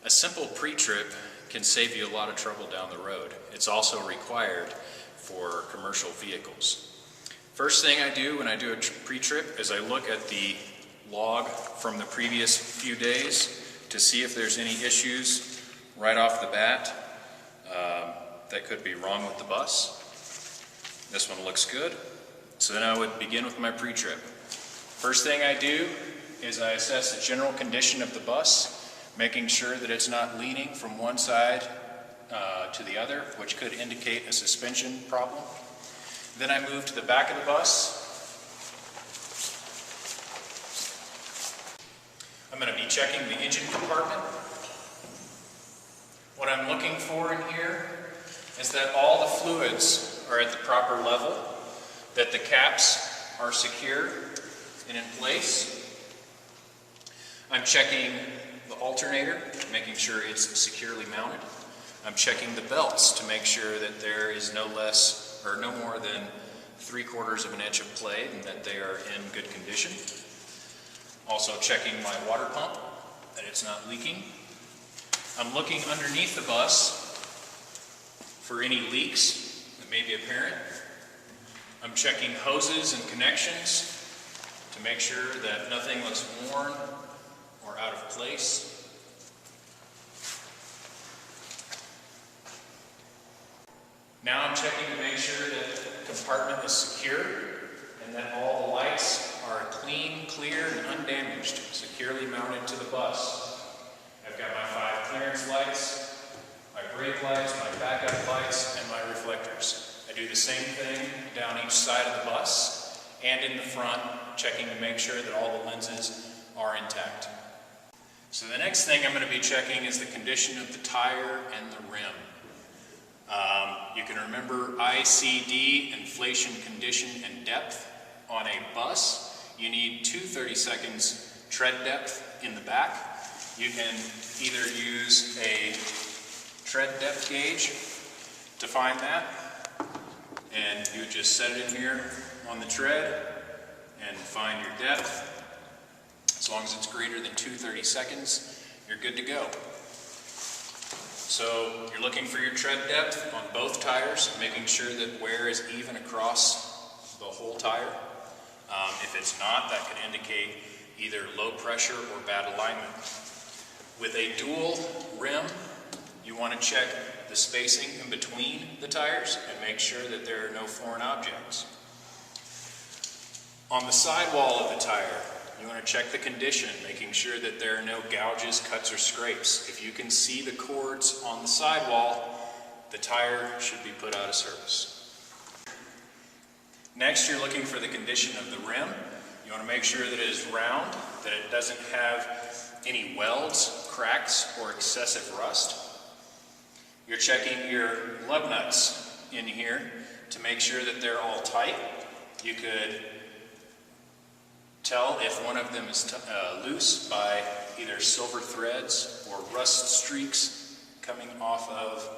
A simple pre-trip can save you a lot of trouble down the road. It's also required for commercial vehicles. First thing I do when I do a pre-trip is I look at the log from the previous few days to see if there's any issues right off the bat that could be wrong with the bus. This one looks good. So then I would begin with my pre-trip. First thing I do is I assess the general condition of the bus, making sure that it's not leaning from one side to the other, which could indicate a suspension problem. Then I move to the back of the bus. I'm going to be checking the engine compartment. What I'm looking for in here is that all the fluids are at the proper level, that the caps are secure and in place. I'm checking the alternator, making sure it's securely mounted. I'm checking the belts to make sure that there is no less or no more than 3/4 of an inch of play and that they are in good condition. Also checking my water pump, that it's not leaking. I'm looking underneath the bus for any leaks that may be apparent. I'm checking hoses and connections to make sure that nothing looks worn or out of place. Now I'm checking to make sure that the compartment is secure and that all the lights are clean, clear, and undamaged, securely mounted to the bus. I've got my 5 clearance lights, my brake lights, my backup lights, and my reflectors. I do the same thing down each side of the bus and in the front, checking to make sure that all the lenses are intact. So the next thing I'm going to be checking is the condition of the tire and the rim. You can remember ICD, inflation, condition, and depth. On a bus, you need 2 30-seconds tread depth in the back. You can either use a tread depth gauge to find that, and you would just set it in here on the tread and find your depth. As long as it's greater than 2 30-seconds, you're good to go. So you're looking for your tread depth on both tires, making sure that wear is even across the whole tire. If it's not, that could indicate either low pressure or bad alignment. With a dual rim, you want to check the spacing in between the tires and make sure that there are no foreign objects. On the sidewall of the tire, you want to check the condition, making sure that there are no gouges, cuts, or scrapes. If you can see the cords on the sidewall, the tire should be put out of service. Next, you're looking for the condition of the rim. You want to make sure that it is round, that it doesn't have any welds, cracks, or excessive rust. You're checking your lug nuts in here to make sure that they're all tight. You could tell if one of them is loose by either silver threads or rust streaks coming off of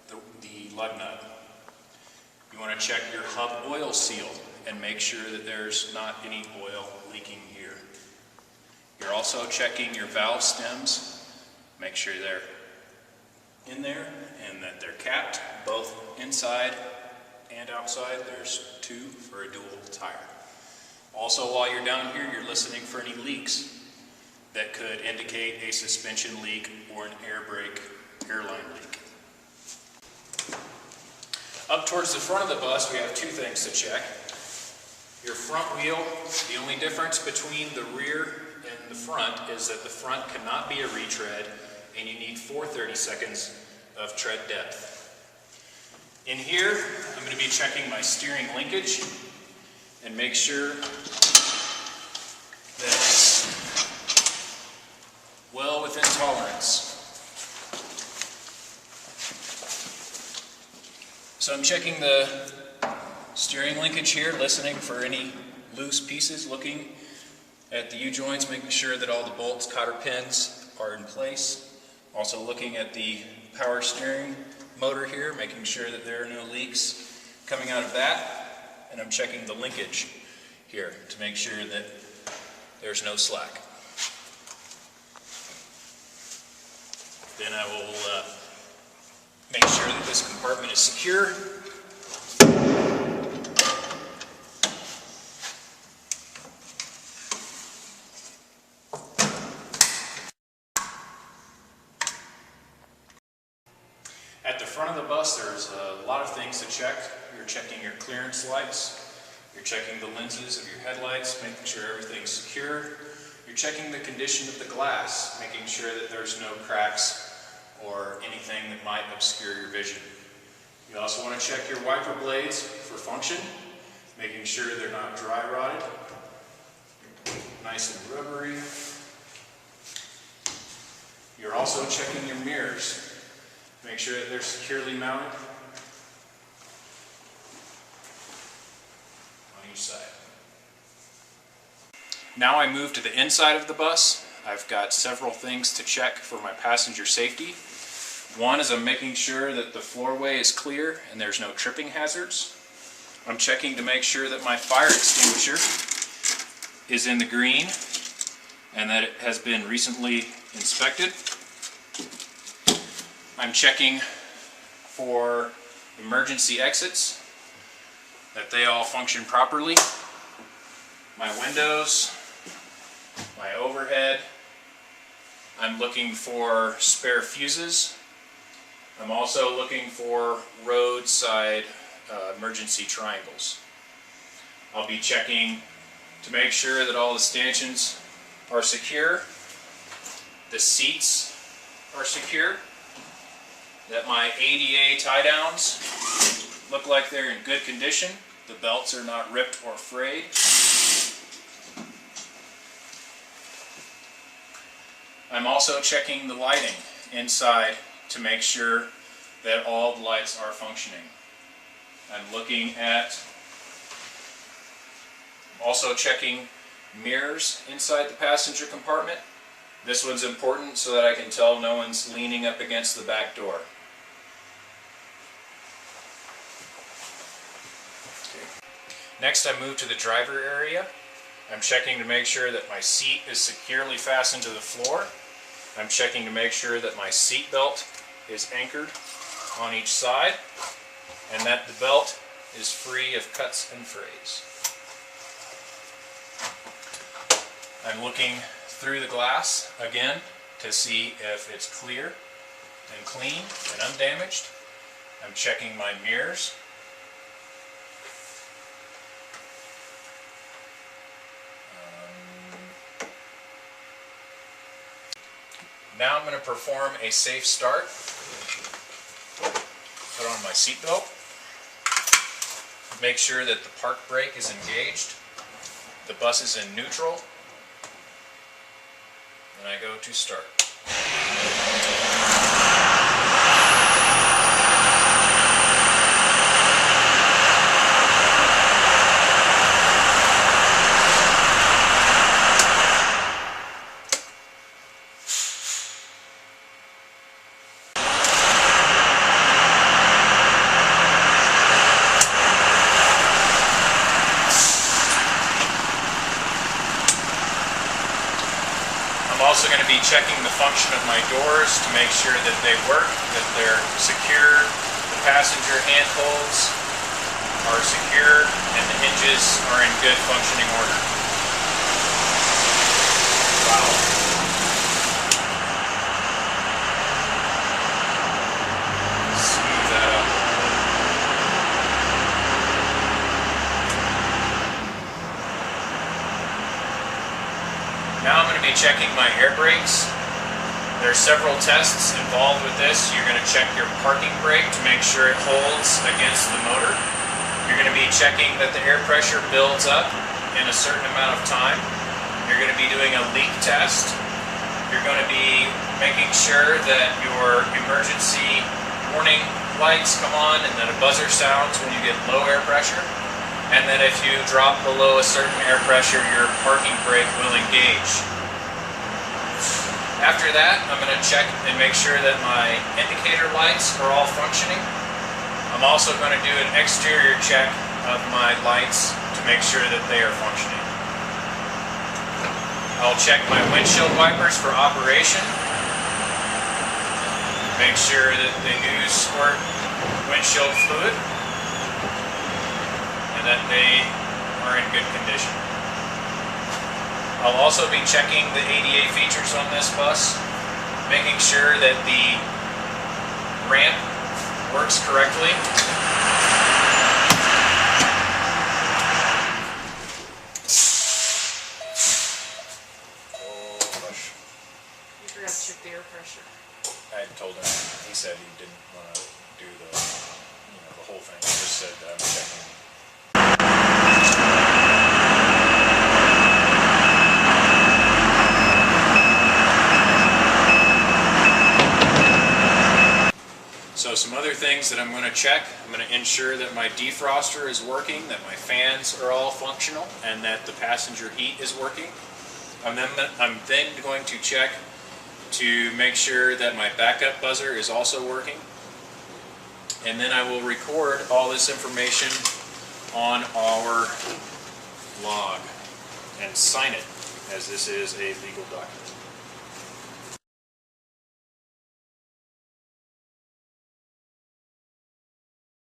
the lug nut. You want to check your hub oil seal and make sure that there's not any oil leaking here. You're also checking your valve stems, make sure they're in there and that they're capped both inside and outside. There's 2 for a dual tire. Also, while you're down here, you're listening for any leaks that could indicate a suspension leak or an air brake airline leak. Up towards the front of the bus, we have 2 things to check. Your front wheel, the only difference between the rear and the front is that the front cannot be a retread, and you need 4 30-seconds of tread depth. In here, I'm going to be checking my steering linkage and make sure that it's well within tolerance. So I'm checking the steering linkage here, listening for any loose pieces, looking at the U-joints, making sure that all the bolts, cotter pins are in place. Also looking at the power steering motor here, making sure that there are no leaks coming out of that. And I'm checking the linkage here to make sure that there's no slack. Then I will make sure that this compartment is secure. At the front of the bus, there's a lot of things to check. You're checking your clearance lights. You're checking the lenses of your headlights, making sure everything's secure. You're checking the condition of the glass, making sure that there's no cracks or anything that might obscure your vision. You also want to check your wiper blades for function, making sure they're not dry rotted, nice and rubbery. You're also checking your mirrors. Make sure that they're securely mounted on each side. Now I move to the inside of the bus. I've got several things to check for my passenger safety. One is I'm making sure that the floorway is clear and there's no tripping hazards. I'm checking to make sure that my fire extinguisher is in the green and that it has been recently inspected. I'm checking for emergency exits, that they all function properly. My windows, my overhead. I'm looking for spare fuses. I'm also looking for roadside emergency triangles. I'll be checking to make sure that all the stanchions are secure, the seats are secure, that my ADA tie downs look like they're in good condition, the belts are not ripped or frayed. I'm also checking the lighting inside to make sure that all the lights are functioning. I'm looking at, also checking mirrors inside the passenger compartment. This one's important so that I can tell no one's leaning up against the back door. Next, I move to the driver area. I'm checking to make sure that my seat is securely fastened to the floor. I'm checking to make sure that my seat belt is anchored on each side and that the belt is free of cuts and frays. I'm looking through the glass again to see if it's clear and clean and undamaged. I'm checking my mirrors. Now I'm going to perform a safe start. Put on my seatbelt. Make sure that the park brake is engaged. The bus is in neutral. And I go to start. I'm also going to be checking the function of my doors to make sure that they work, that they're secure, the passenger handholds are secure, and the hinges are in good functioning order. Wow. Smooth that up. Now I'm going to be checking my air brakes. There are several tests involved with this. You're going to check your parking brake to make sure it holds against the motor. You're going to be checking that the air pressure builds up in a certain amount of time. You're going to be doing a leak test. You're going to be making sure that your emergency warning lights come on and that a buzzer sounds when you get low air pressure. And that if you drop below a certain air pressure, your parking brake will engage. After that, I'm going to check and make sure that my indicator lights are all functioning. I'm also going to do an exterior check of my lights to make sure that they are functioning. I'll check my windshield wipers for operation. Make sure that they do squirt windshield fluid and that they are in good condition. I'll also be checking the ADA features on this bus, making sure that the ramp works correctly. You forgot to check the air pressure. I told him, he said he didn't want to do the whole thing. He just said I'm checking. So some other things that I'm going to check. I'm going to ensure that my defroster is working, that my fans are all functional, and that the passenger heat is working. I'm then going to check to make sure that my backup buzzer is also working. And then I will record all this information on our log and sign it, as this is a legal document.